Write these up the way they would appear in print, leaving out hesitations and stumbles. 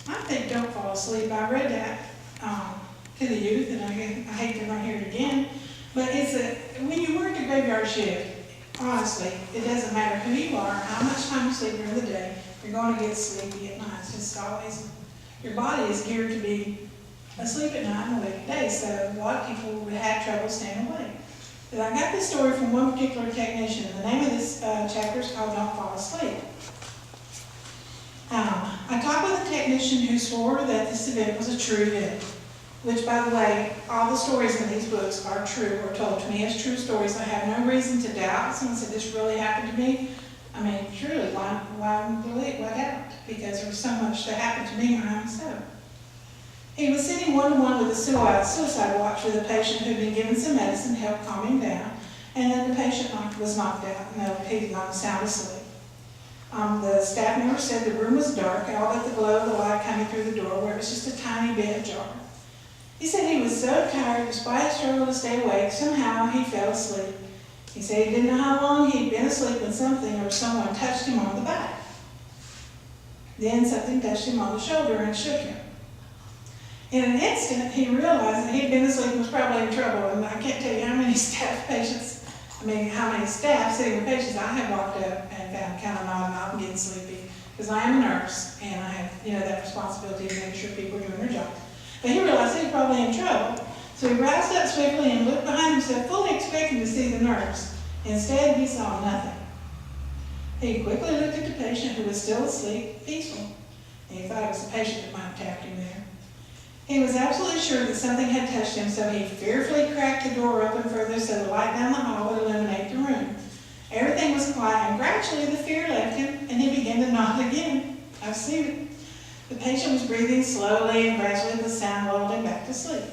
I think Don't Fall Asleep. I read that to the youth, and I hate to not hear it again. But when you work a graveyard shift, honestly, it doesn't matter who you are, how much time you sleep during the day, you're going to get sleepy at night. It's just always, your body is geared to be asleep at night and awake at day, so a lot of people would have trouble staying awake. But I got this story from one particular technician. The name of this chapter is called Don't Fall Asleep. I talked with a technician who swore that this event was a true event, which, by the way, all the stories in these books are true or told to me as true stories. I have no reason to doubt. Someone said this really happened to me. I mean, truly, why doubt? Because there was so much that happened to me when I was 7. He was sitting one-to-one with a suicide watch with a patient who had been given some medicine to help calm him down, and then the patient was knocked out. No, he was not sound asleep. The staff member said the room was dark, all but the glow of the light coming through the door, where it was just a tiny bit ajar. He said he was so tired, despite his struggle to stay awake, somehow he fell asleep. He said he didn't know how long he'd been asleep when something or someone touched him on the back. Then something touched him on the shoulder and shook him. In an instant, he realized that he'd been asleep and was probably in trouble. And I can't tell you how many how many staff sitting with patients I have walked up and found kind of nodding off and getting sleepy. Because I am a nurse and I have, that responsibility of making sure people are doing their job. But he realized he was probably in trouble. So he roused up swiftly and looked behind himself, fully expecting to see the nurse. Instead, he saw nothing. He quickly looked at the patient, who was still asleep, peaceful. And he thought it was the patient that might have tapped him there. He was absolutely sure that something had touched him, so he fearfully cracked the door open further so the light down the hall would illuminate the room. Everything was quiet, and gradually the fear left him, and he began to nod again. I've seen it. The patient was breathing slowly, and gradually the sound lulled him back to sleep.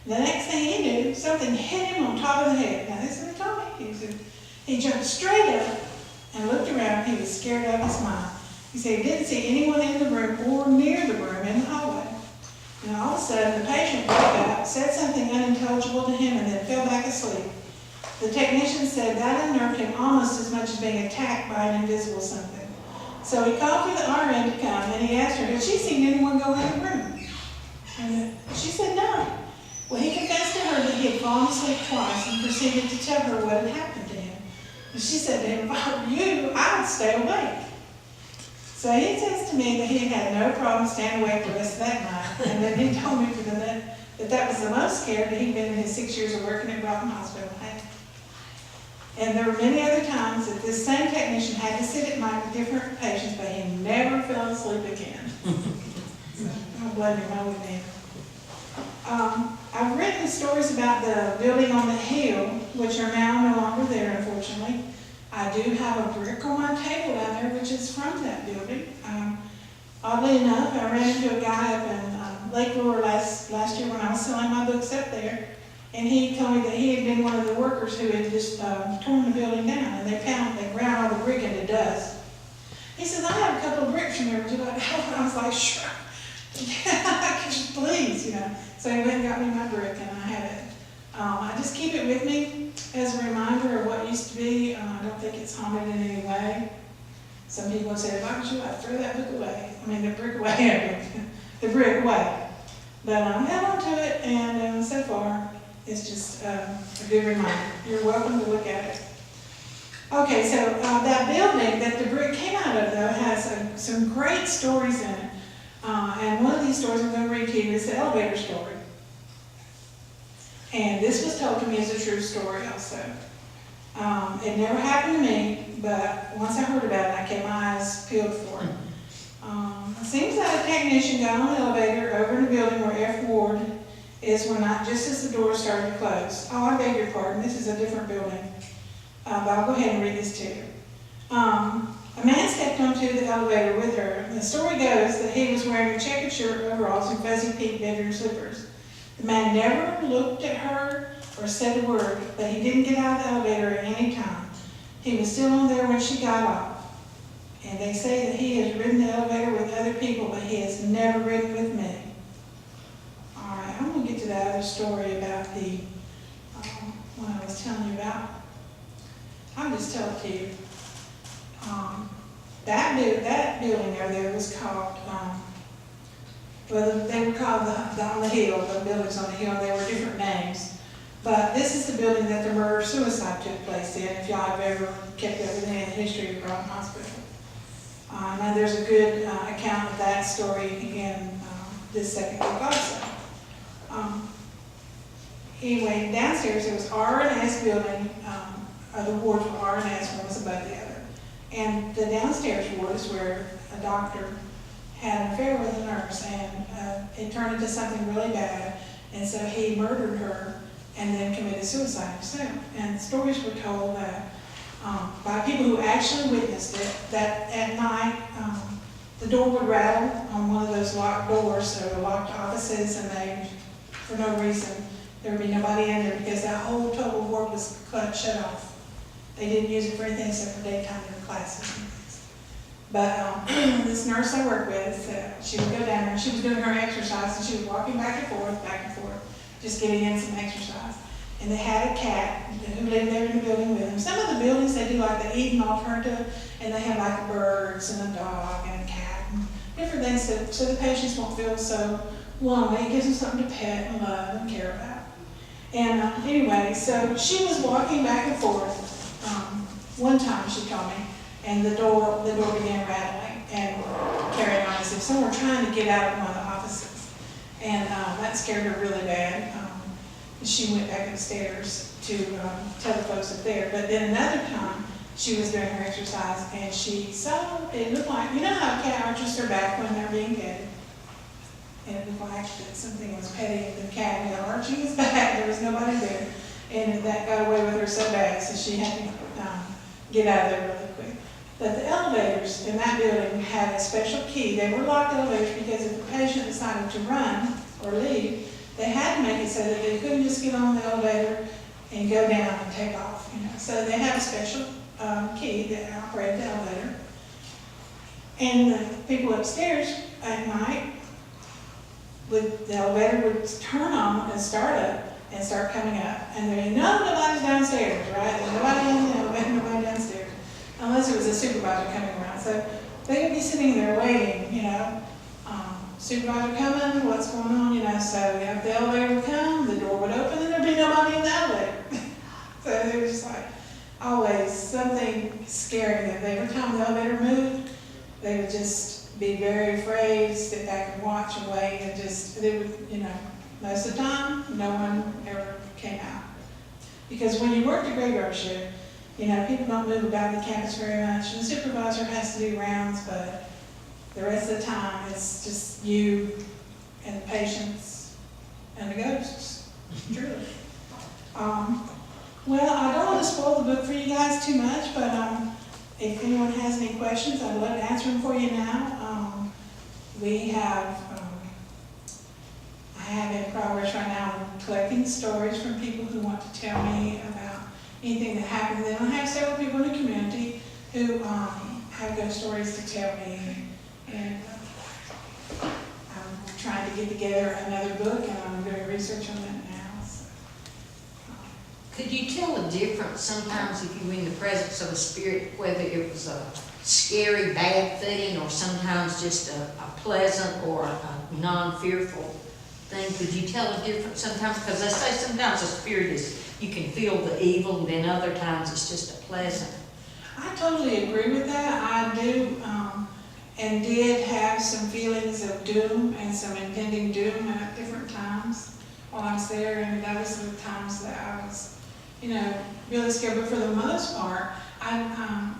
The next thing he knew, something hit him on top of the head. Now, this is what he told me. He jumped straight up and looked around. He was scared out of his mind. He said he didn't see anyone in the room or near the room in the hallway. And all of a sudden, the patient woke up, said something unintelligible to him, and then fell back asleep. The technician said that unnerved him almost as much as being attacked by an invisible something. So he called for the RN to come, and he asked her, had she seen anyone go in the room? And she said no. Well, he confessed to her that he had fallen asleep twice and proceeded to tell her what had happened to him. And she said to him, if I were you, I would stay awake. So he says to me that he had no problem staying awake the rest of that night, and then he told me that was the most scared that he'd been in his 6 years of working at Broughton Hospital. And there were many other times that this same technician had to sit at night with different patients, but he never fell asleep again. So, don't blame him, I wouldn't either. I've written stories about the building on the hill, which are now no longer there, unfortunately. I do have a brick on my table down there, which is from that building. Oddly enough, I ran into a guy up in Lake Lure last year when I was selling my books up there, and he told me that he had been one of the workers who had just torn the building down, and they ground all the brick into dust. He says, I have a couple of bricks from there, would you like to help? I was like, sure. Please, So he went and got me my brick, and I have it. I just keep it with me as a reminder of what used to be. I don't think it's haunted in any way. Some people have said, if I was you, I'd throw that book away. The brick away. The brick away. But I held on to it, and so far, it's just a good reminder. You're welcome to look at it. Okay, so that building that the brick came out of, though, has some great stories in it. And one of these stories I'm going to read to you is the elevator story. And this was told to me as a true story also. It never happened to me, but once I heard about it, I kept my eyes peeled for it. It seems that a technician got on an elevator over in a building where F Ward is one night just as the doors started to close. Oh, I beg your pardon, this is a different building. But I'll go ahead and read this to you. A man stepped onto the elevator with her. The story goes that he was wearing a checkered shirt, overalls, and fuzzy pink bedroom slippers. The man never looked at her or said a word, but he didn't get out of the elevator at any time. He was still on there when she got off. And they say that he has ridden the elevator with other people, but he has never ridden with me. All right, I'm going to get to that other story about the one I was telling you about. I'll just tell it to you. That building there was called well, they were called on the hill, the buildings on the hill, they were different names. But this is the building that the murder-suicide took place in, if y'all have ever kept up with any history of Broughton Hospital. Now there's a good account of that story in this second book also. Anyway, downstairs there was R&S building, the wards were R&S, one was above the other. And the downstairs ward is where a doctor had an affair with a nurse, and it turned into something really bad, and so he murdered her and then committed suicide himself. And stories were told that by people who actually witnessed it, that at night the door would rattle on one of those locked doors, so locked offices, and they, for no reason, there would be nobody in there because that whole total ward was shut off. They didn't use it for anything except for daytime and classes and things. But this nurse I worked with, she would go down there and she was doing her exercise, and she was walking back and forth, just getting in some exercise. And they had a cat who lived there in the building with them. Some of the buildings, they do like the Eden alternative, and they have like birds and a dog and a cat and different things so the patients won't feel so lonely. It gives them something to pet and love and care about. And anyway, so she was walking back and forth one time, she told me, and the door began rattling and carrying on as if someone were trying to get out of one of the offices. And that scared her really bad. She went back upstairs to tell the folks up there. But then another time, she was doing her exercise, and she saw, it looked like, you know how a cat arches their back when they're being petted? And it looked like that something was petting the cat, and arching his back. There was nobody there. And that got away with her so bad, so she had to get out of there really quick. But the elevators in that building had a special key. They were locked elevators because if the patient decided to run or leave, they had to make it so that they couldn't just get on the elevator and go down and take off. So they had a special key that operated the elevator. And the people upstairs at night, the elevator would turn on and start up and start coming up. And there ain't nobody's downstairs, right? There's nobody in the elevator, nobody downstairs, unless it was a supervisor coming around. So they would be sitting there waiting, supervisor coming, what's going on, so if the elevator would come, the door would open, and there'd be nobody in the elevator. So it was just like always something scary that every time the elevator moved, they would just be very afraid, sit back and watch and wait, and they would, most of the time, no one ever came out. Because when you work the graveyard shift, people don't move about the campus very much. The supervisor has to do rounds, but the rest of the time, it's just you and the patients and the ghosts, truly. Well, I don't want to spoil the book for you guys too much, but if anyone has any questions, I'd love to answer them for you now. I have in progress right now collecting stories from people who want to tell me about anything that happened to them. I have several people in the community who have ghost stories to tell me. And I'm trying to get together another book, and I'm doing research on that now. So. Could you tell a difference sometimes if you were in the presence of a spirit, whether it was a scary, bad thing, or sometimes just a pleasant or a non-fearful thing? Could you tell a difference sometimes? Because they say sometimes a spirit is, you can feel the evil, and then other times it's just a pleasant. I totally agree with that. I do. And did have some feelings of doom and some impending doom at different times while I was there, and that was the times that I was, really scared. But for the most part, I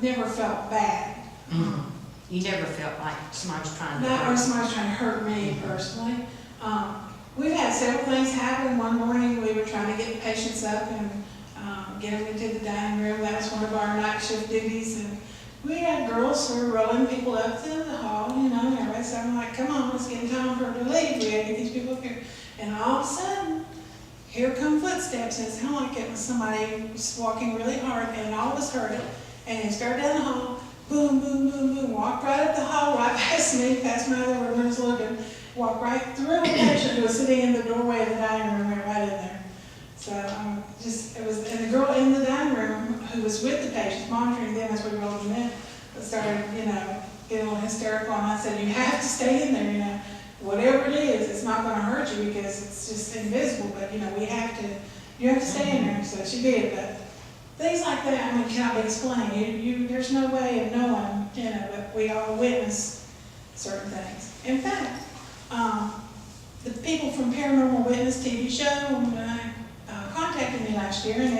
never felt bad. Mm-hmm. You never felt like somebody's trying to hurt? Or somebody's trying to hurt me personally. We've had several things happen. One morning we were trying to get the patients up and get them into the dining room. That was one of our night shift duties, and we had girls who were rolling people up to the hall, and everybody said, I'm like, come on, it's getting time for her to leave. We had to get these people up here. And all of a sudden, here come footsteps, and it sounded like it was somebody just walking really hard, and all of us heard it. And it started down the hall, boom, boom, boom, boom, walked right up the hall, right past me, past my other room's looking, walked right through a patient who was sitting in the doorway of the dining room, went right in there. So and the girl in the dining room who was with the patients, monitoring them as we rolled them in, started, getting a little hysterical, and I said, you have to stay in there, whatever it is, it's not gonna hurt you because it's just invisible, but you know, you have to stay in there, so she did, but things like that, I mean, cannot be explained. There's no way of knowing, you know, but we all witness certain things. In fact, the people from Paranormal Witness TV show contacted me last year, and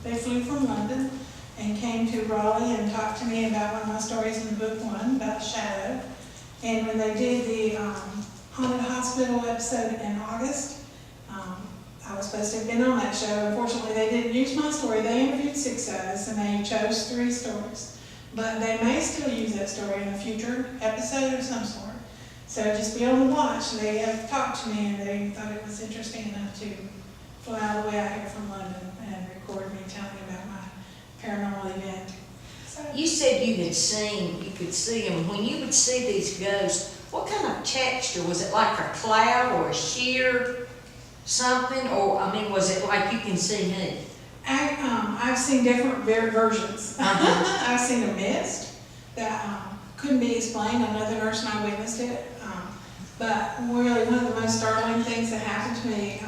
they flew from London and came to Raleigh and talked to me about one of my stories in the book one, about Shadow. And when they did the Haunted Hospital episode in August, I was supposed to have been on that show. Unfortunately, they didn't use my story. They interviewed 6 of us, and they chose 3 stories. But they may still use that story in a future episode of some sort. So just be on the watch. They have talked to me, and they thought it was interesting enough to fly all the way out here from London and record me telling me about my paranormal event. So, You said you could see them. When you would see these ghosts, what kind of texture? Was it like a cloud or a sheer something? Or, I mean, was it like you can see me? I've seen different versions. I've seen a mist that couldn't be explained. Another nurse and I witnessed it. But really, one of the most startling things that happened to me,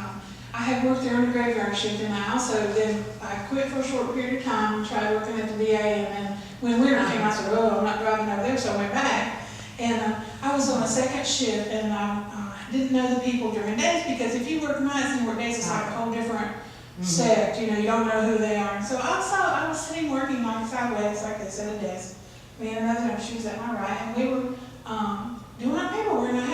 I had worked there on the graveyard shift, and I quit for a short period of time and tried working at the VA, and then when winter came, I said, oh, I'm not driving over there, so I went back. And I was on a second shift, and I didn't know the people during days, because if you work nights and you work days, it's like a whole different sect, you know, you don't know who they are. And so I was sitting working like sideways, like this at a desk. Me and another nurse, she was at my right, and we were doing our paperwork, and I